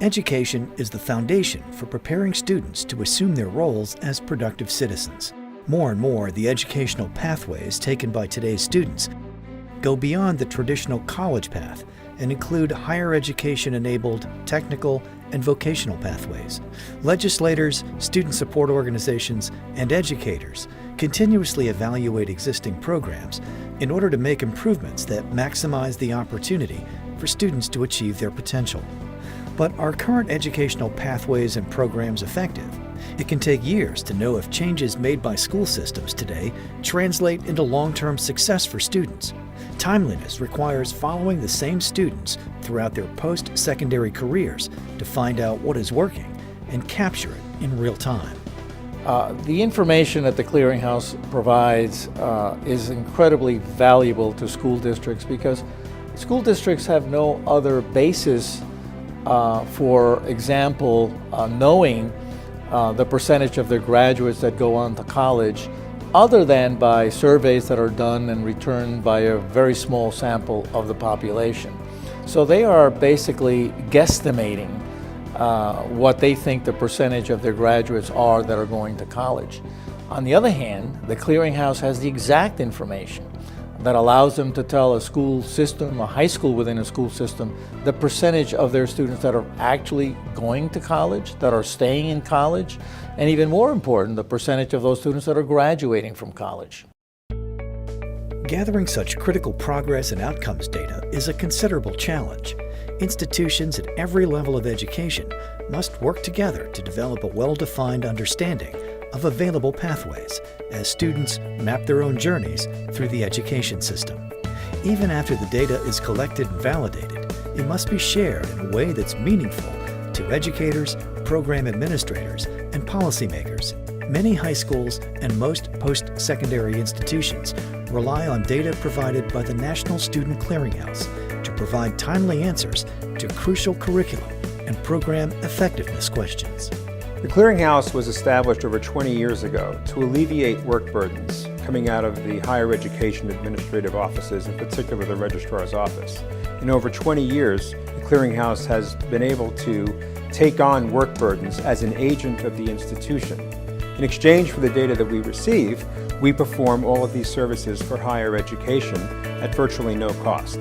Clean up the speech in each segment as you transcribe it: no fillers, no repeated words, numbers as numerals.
Education is the foundation for preparing students to assume their roles as productive citizens. More and more, the educational pathways taken by today's students go beyond the traditional college path and include higher education-enabled technical and vocational pathways. Legislators, student support organizations, and educators continuously evaluate existing programs in order to make improvements that maximize the opportunity for students to achieve their potential. But are current educational pathways and programs effective? It can take years to know if changes made by school systems today translate into long-term success for students. Timeliness requires following the same students throughout their post-secondary careers to find out what is working and capture it in real time. The information that the Clearinghouse provides is incredibly valuable to school districts because school districts have no other basis, for example, knowing the percentage of their graduates that go on to college other than by surveys that are done and returned by a very small sample of the population. So they are basically guesstimating what they think the percentage of their graduates are that are going to college. On the other hand, the Clearinghouse has the exact information that allows them to tell a school system, a high school within a school system, the percentage of their students that are actually going to college, that are staying in college, and even more important, the percentage of those students that are graduating from college. Gathering such critical progress and outcomes data is a considerable challenge. Institutions at every level of education must work together to develop a well-defined understanding of available pathways as students map their own journeys through the education system. Even after the data is collected and validated, it must be shared in a way that's meaningful to educators, program administrators, and policymakers. Many high schools and most post-secondary institutions rely on data provided by the National Student Clearinghouse to provide timely answers to crucial curriculum and program effectiveness questions. The Clearinghouse was established over 20 years ago to alleviate work burdens coming out of the higher education administrative offices, in particular the Registrar's Office. In over 20 years, the Clearinghouse has been able to take on work burdens as an agent of the institution. In exchange for the data that we receive, we perform all of these services for higher education at virtually no cost.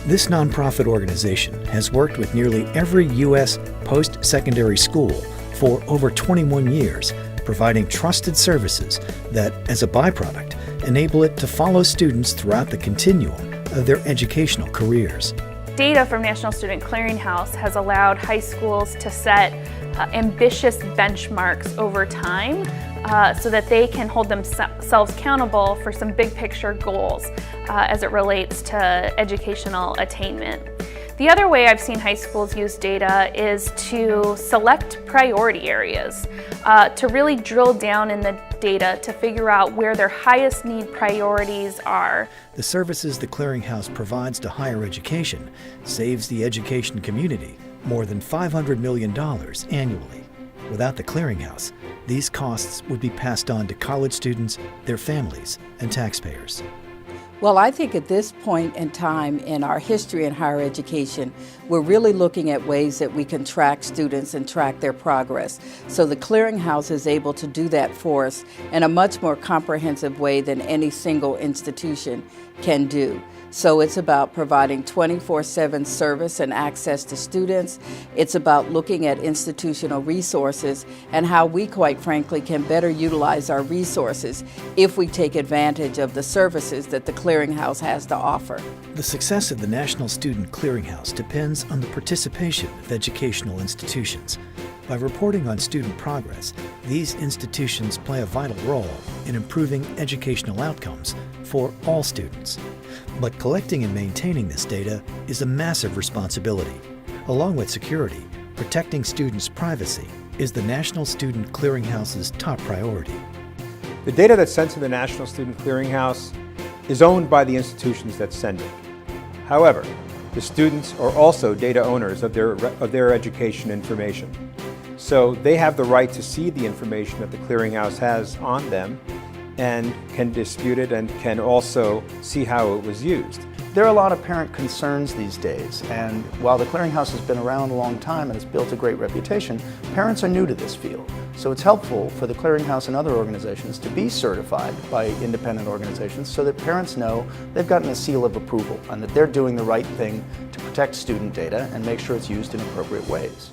This nonprofit organization has worked with nearly every U.S. post-secondary school for over 21 years, providing trusted services that, as a byproduct, enable it to follow students throughout the continuum of their educational careers. Data from National Student Clearinghouse has allowed high schools to set ambitious benchmarks over time so that they can hold themselves accountable for some big picture goals as it relates to educational attainment. The other way I've seen high schools use data is to select priority areas, to really drill down in the data to figure out where their highest need priorities are. The services the Clearinghouse provides to higher education saves the education community more than $500 million annually. Without the Clearinghouse, these costs would be passed on to college students, their families, and taxpayers. Well, I think at this point in time in our history in higher education, we're really looking at ways that we can track students and track their progress. So the Clearinghouse is able to do that for us in a much more comprehensive way than any single institution can do. So it's about providing 24/7 service and access to students. It's about looking at institutional resources and how we, quite frankly, can better utilize our resources if we take advantage of the services that the Clearinghouse has to offer. The success of the National Student Clearinghouse depends on the participation of educational institutions. By reporting on student progress, these institutions play a vital role in improving educational outcomes for all students. But collecting and maintaining this data is a massive responsibility. Along with security, protecting students' privacy is the National Student Clearinghouse's top priority. The data that's sent to the National Student Clearinghouse is owned by the institutions that send it. However, the students are also data owners of their education information. So they have the right to see the information that the Clearinghouse has on them and can dispute it and can also see how it was used. There are a lot of parent concerns these days, and while the Clearinghouse has been around a long time and has built a great reputation, parents are new to this field. So it's helpful for the Clearinghouse and other organizations to be certified by independent organizations so that parents know they've gotten a seal of approval and that they're doing the right thing to protect student data and make sure it's used in appropriate ways.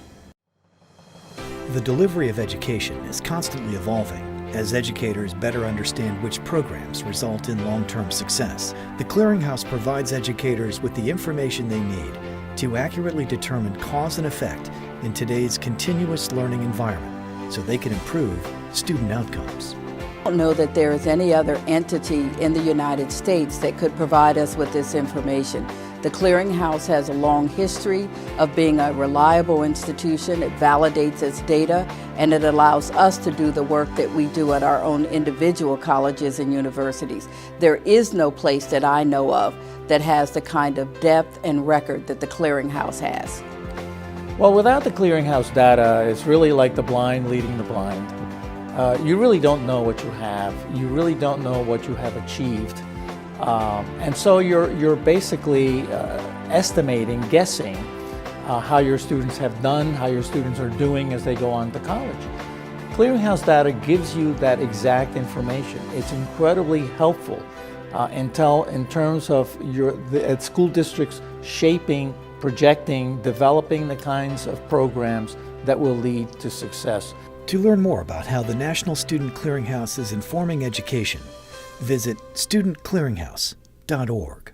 The delivery of education is constantly evolving as educators better understand which programs result in long-term success. The Clearinghouse provides educators with the information they need to accurately determine cause and effect in today's continuous learning environment so they can improve student outcomes. I don't know that there is any other entity in the United States that could provide us with this information. The Clearinghouse has a long history of being a reliable institution. It validates its data, and it allows us to do the work that we do at our own individual colleges and universities. There is no place that I know of that has the kind of depth and record that the Clearinghouse has. Well, without the Clearinghouse data, it's really like the blind leading the blind. You really don't know what you have. You really don't know what you have achieved. And so you're basically estimating, guessing how your students have done, how your students are doing as they go on to college. Clearinghouse data gives you that exact information. It's incredibly helpful in terms of school districts shaping, projecting, developing the kinds of programs that will lead to success. To learn more about how the National Student Clearinghouse is informing education, visit studentclearinghouse.org.